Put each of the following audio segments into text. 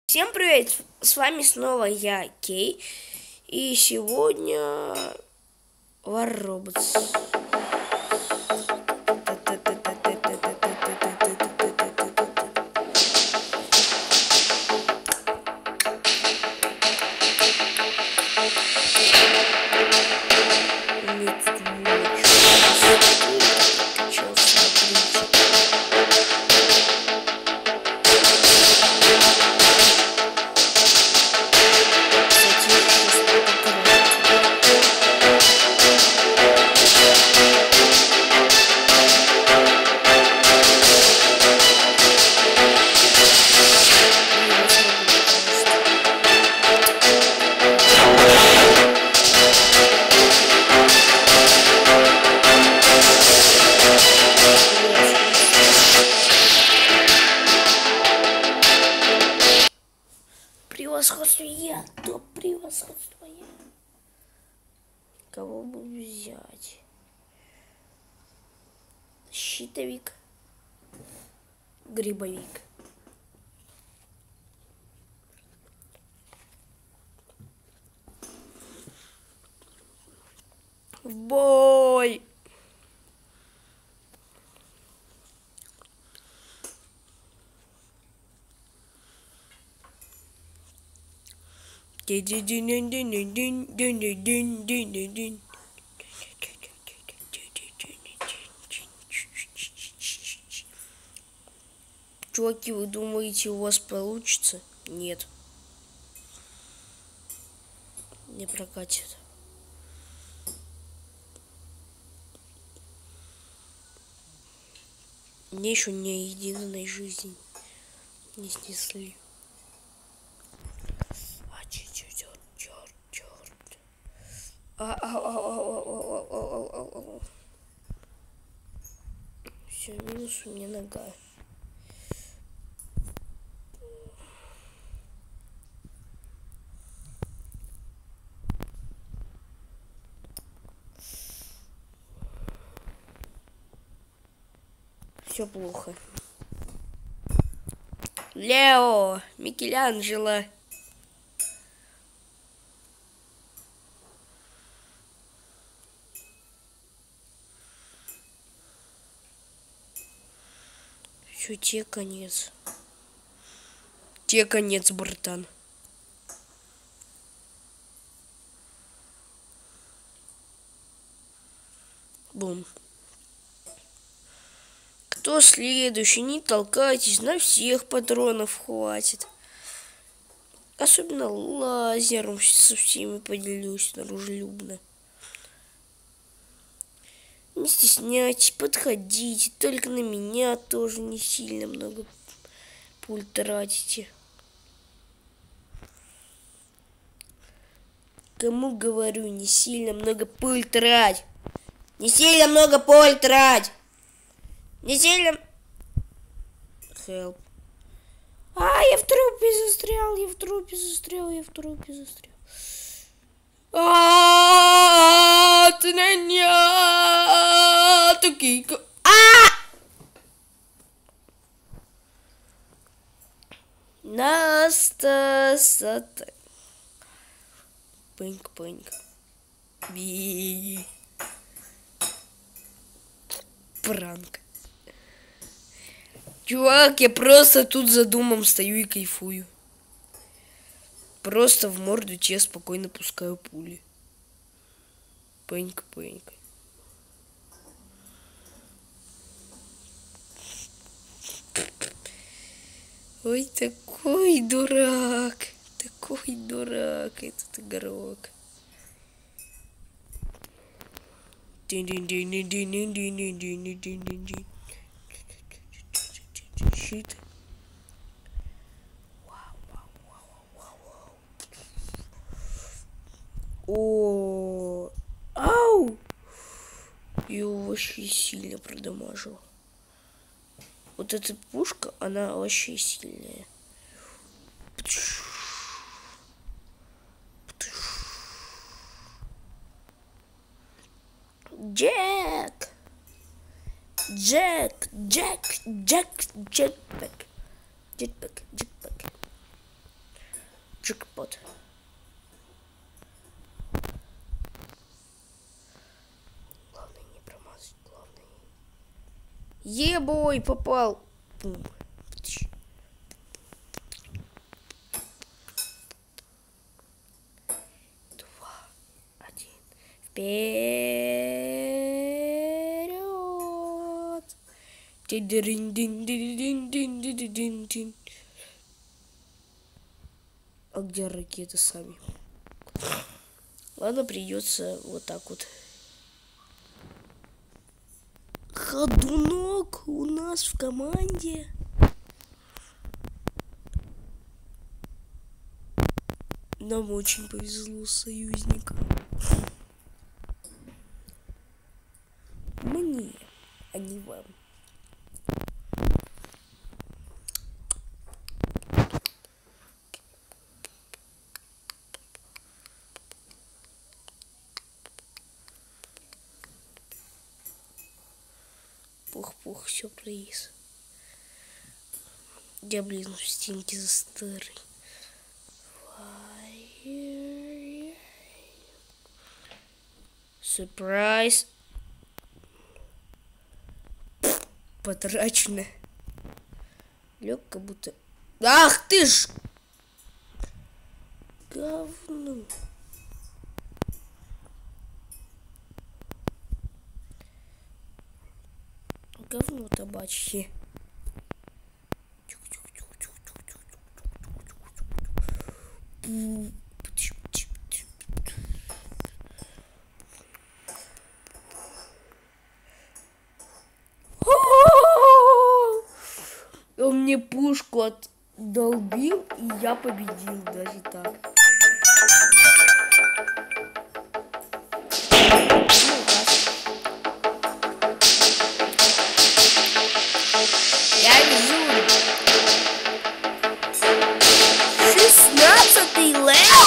Всем привет! С вами снова я, Кей. И сегодня War Robots. Превосходство я, топ превосходство я. Кого бы взять? Щитовик, грибовик. В бой! Чуваки, вы думаете, у вас получится? Нет. Не прокатит. Мне еще ни единой жизни не снесли. Черт. Все, минус у меня нога. Все плохо. Лео, Микеланджело. Все, тебе конец. Тебе конец, братан. Бум. Кто следующий? Не толкайтесь, на всех патронов хватит. Особенно лазером со всеми поделюсь дружелюбно. Не стесняйтесь, подходите. Только на меня тоже не сильно много пуль тратите. Кому говорю, не сильно много пуль трать. Не сильно много пуль трать. Не сильно... Help. Я в трупе застрял, я в трупе застрял. Ты меня такие... Настасата. Пыньк. Би. Пранк. Чувак, я просто тут за думом стою и кайфую. Просто в морду тебе спокойно пускаю пули. Пыньк. Ой, такой дурак, этот игрок. Щит. Ау! Ее вообще сильно продамажил. Вот эта пушка, она вообще сильная. Джек! Jetpack. Джекпот. Главное не промазать, главное. Ебой, попал. Бум. 2, 1. Вперед! А где ракеты сами? Ладно, придется вот так вот. Ходунок у нас в команде. Нам очень повезло с союзником. Мне, а не вам. Пух-пух, сюрприз. Я, блин, в стенке за старый. Сюрприз. Потрачено. Лег как будто... Ах ты ж! Говно. Говно табачье. Он мне пушку отдолбил, и я победил даже так. Я вижу. 16-й левел.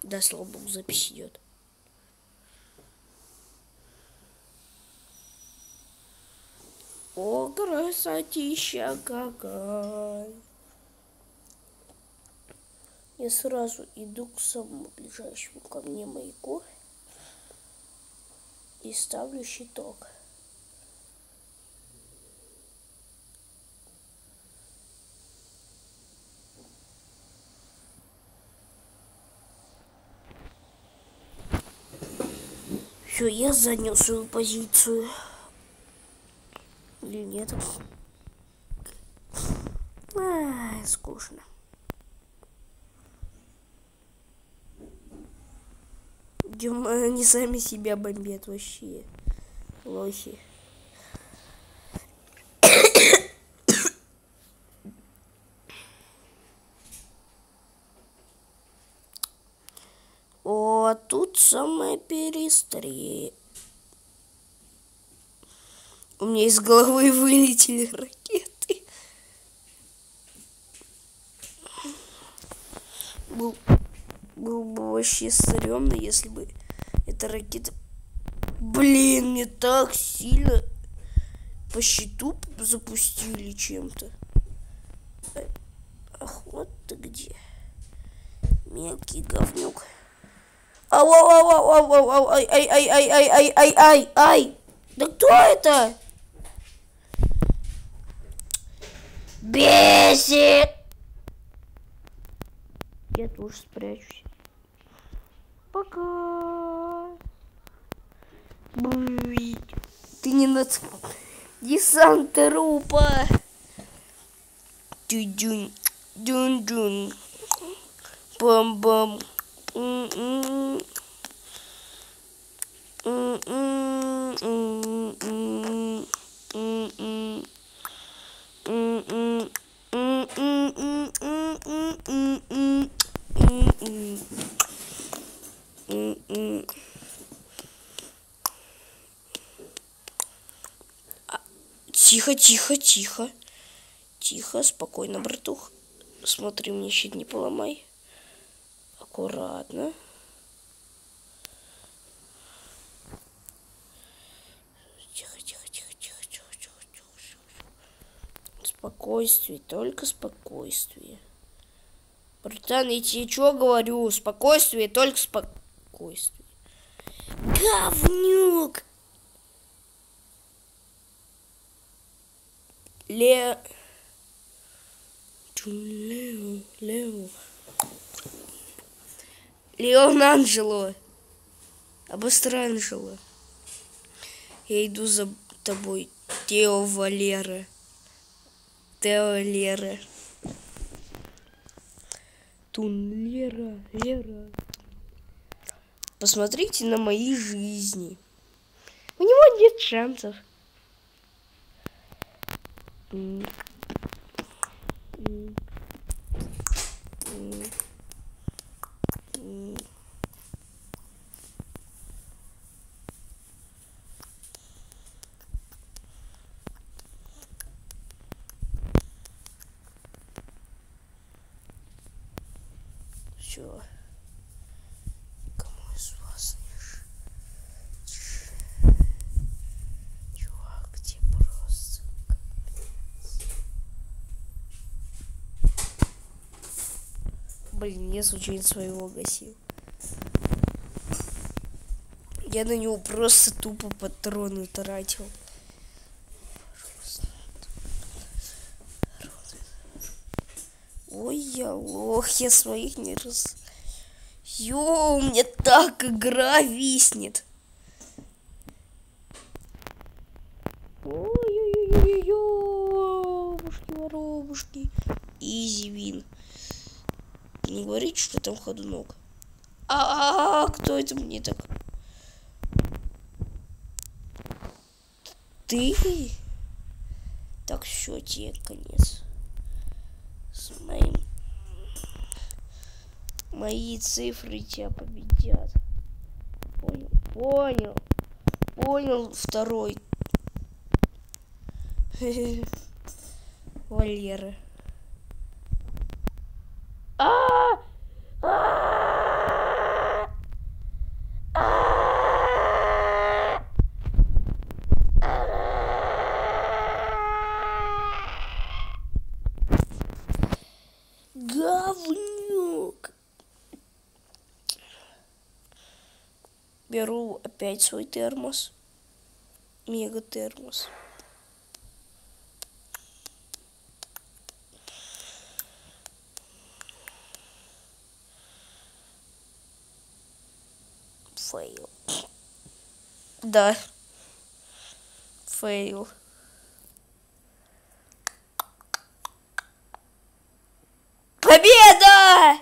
Да, слава богу, запись идет. О, красотища какая. Я сразу иду к самому ближайшему ко мне маяку и ставлю щиток. Все, я занял свою позицию. Или нет? Скучно. Они сами себя бомбят вообще. Лохи. О, тут самое перестрел. У меня из головы вылетели ракеты. Был бы вообще стрёмно, если бы эта ракета... Блин, мне так сильно по щиту запустили чем-то. Ах, вот ты где. Мелкий говнюк. Ау, ау, ау, ау, ау, ау, ай, ай, ай, ай, ай, ай, ай, ай, ай. Да кто это? Бесит! Я тоже спрячусь. Пока. Ты не над десант трупа. Дюн-дюн, дюн-дюн. Бам-бам. Тихо, тихо, тихо. Тихо, спокойно, братух. Смотри, мне щит не поломай. Аккуратно. Тихо, тихо, тихо, тихо, тихо, тихо, тихо, тихо. Спокойствие, только спокойствие. Братан, я тебе что говорю? Спокойствие, только спокойствие. Говнюк! Леонанджело. Абастранджело. Я иду за тобой, Тео Валера. Тео Лера. Лера, Лера. Посмотрите на мои жизни. У него нет шансов. Все. Кому из вас чувак, где просто капец. Блин, я случайно своего гасил. Я на него просто тупо патроны тратил. Ой, я лох, я своих не раз... Йоу, у меня так игра виснет. Ой-ой-ой-ой-ой, воробушки. Изи вин. Не говорите, что там ходунок. Кто это мне так? Ты? Так, все, тебе конец. С моим... Мои цифры тебя победят. Понял, понял. Понял, второй. Валера. Говнюк. Беру опять свой термос. Мега термос. Фейл. Да. Фейл. Победа!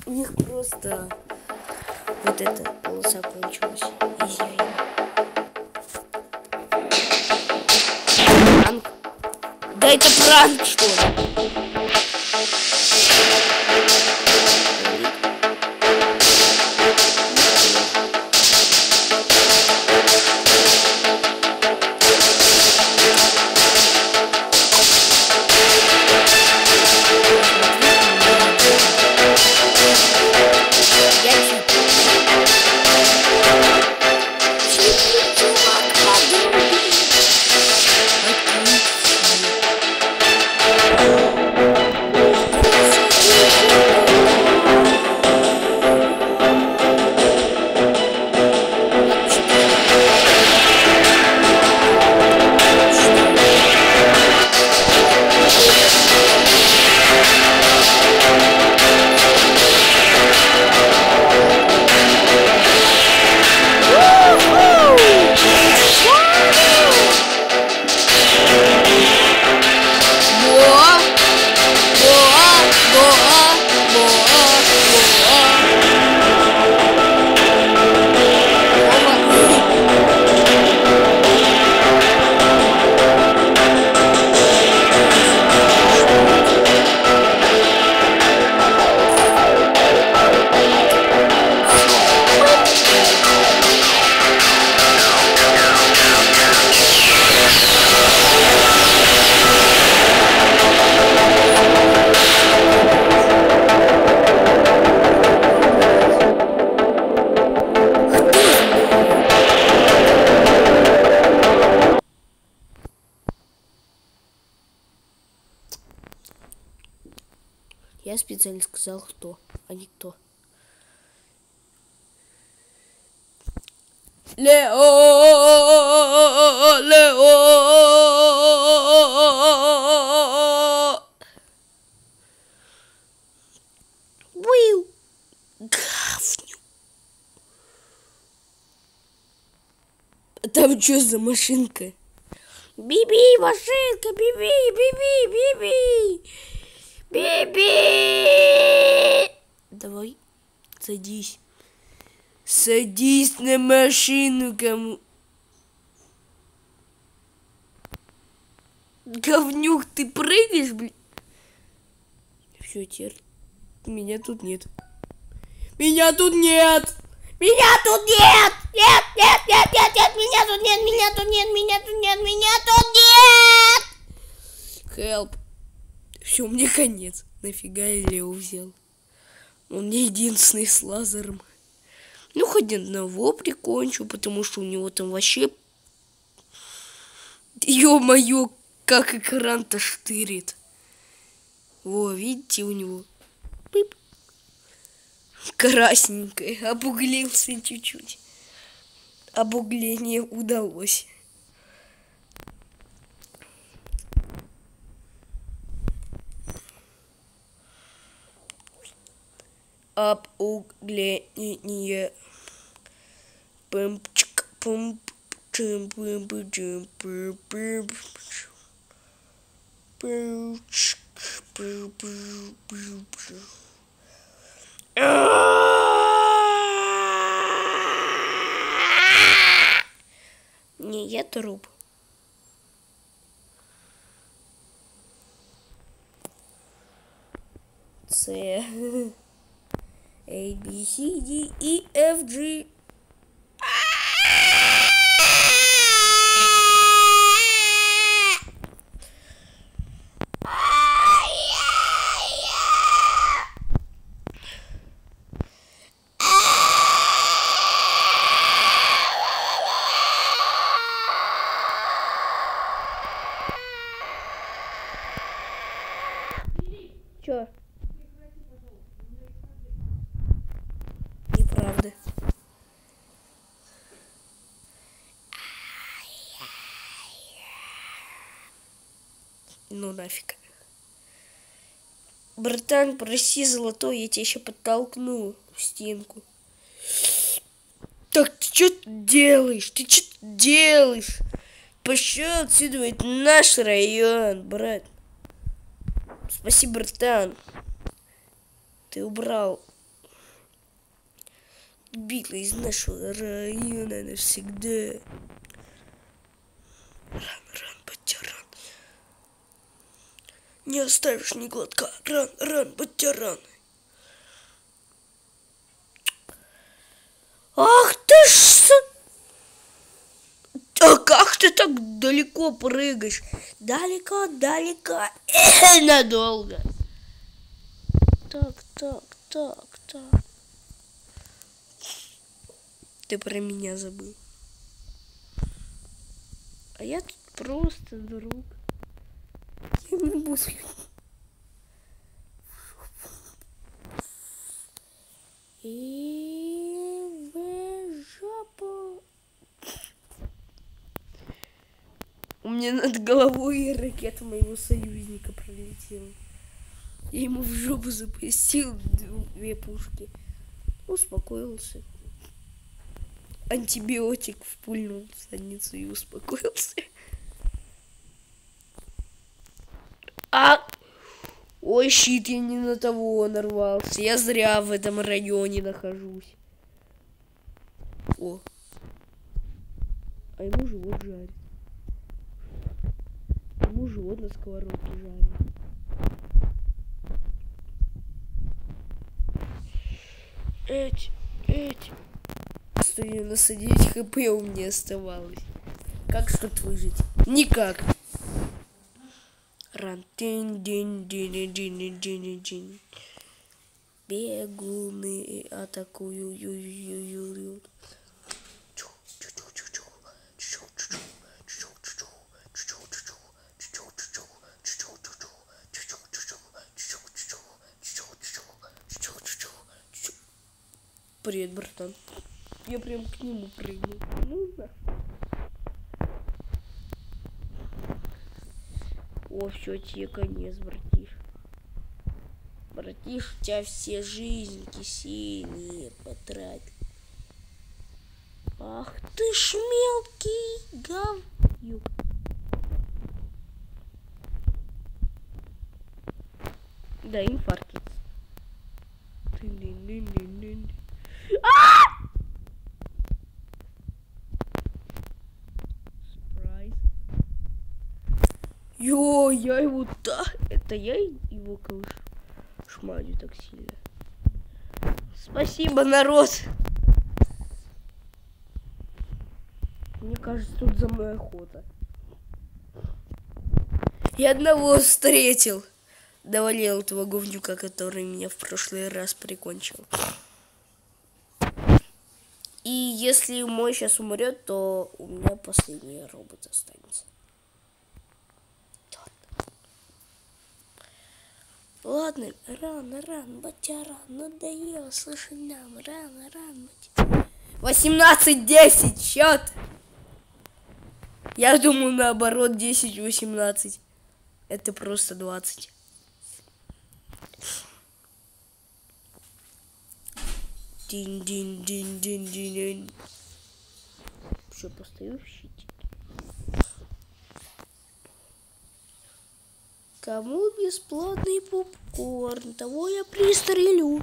У них просто вот эта полоса кончилась. Извини. Пранк. Да это пранк, что ли? Я специально сказал, кто, а не кто. Лео! Уиу! Говню! Там что за машинка? Биби, машинка, биби, биби, биби! Биби! Давай, садись. Садись на машину, кому... Говнюк, ты прыгаешь, блин? Все, теперь меня тут нет. Меня тут нет! Меня тут нет! Нет, нет, нет, нет, нет, меня тут нет, меня тут нет, меня тут нет, меня тут нет! Help. Все, мне конец. Нафига я Лео взял? Он не единственный с лазером. Ну, хоть одного прикончу, потому что у него там вообще... Ё-моё, как экран-то штырит. Во, видите, у него... Пип. Красненькое, обуглился чуть-чуть. Обугление удалось. Обугление. Пумчик, пум, чим, пум, чим, пум, пум, пум, пум, пум, пум. Не, я труп. С. A, B, C, D, E, F, G. Чё? Неправда. Ну нафиг. Братан, прости, золотой, я тебя еще подтолкну в стенку. Так ты что делаешь? Ты что делаешь? Пошел отсюда, это наш район, брат. Спасибо, братан. Ты убрал Битла из нашего района навсегда. Ран, батяран. Не оставишь ни глотка. Ран, батяран. Ах ты ж... А как ты так далеко прыгаешь? Далеко. Надолго. Так. Ты про меня забыл. А я тут просто друг. Я не буду. И в жопу. У меня над головой ракета моего союзника пролетела. Я ему в жопу запустил 2 пушки. Успокоился. Антибиотик впульнул в задницу и успокоился. Ой, щит, я не на того нарвался. Я зря в этом районе нахожусь. О. А ему живот жарит. Ему живот на сковородке жарит. Эть. 199 хп у меня оставалось. Как ж тут выжить? Никак. Ран. Бегуны атакуют. Привет, братан. Я прям к нему прыгнул. Ну да. О, все, тебе конец, братиш. Братиш, у тебя все жизненьки синие потратил. Ах ты ж мелкий говнюк. Да, инфарктец. Йо, я его так... Это я его шмалю так сильно. Спасибо, народ. Мне кажется, тут за мной охота. Я одного встретил. Довалил этого говнюка, который меня в прошлый раз прикончил. И если мой сейчас умрет, то у меня последний робот останется. Ладно, рано, батяра, надоело, слышать нам, рано, батяра. 18-10, счет. Я думаю, наоборот, 10-18. Это просто 20. Дин-дин-дин-дин-дин. Что, постою в щите? Кому бесплатный попкорн, того я пристрелю.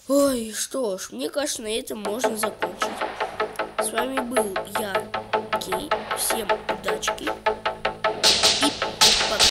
Ой, что ж, мне кажется, на этом можно закончить. С вами был я,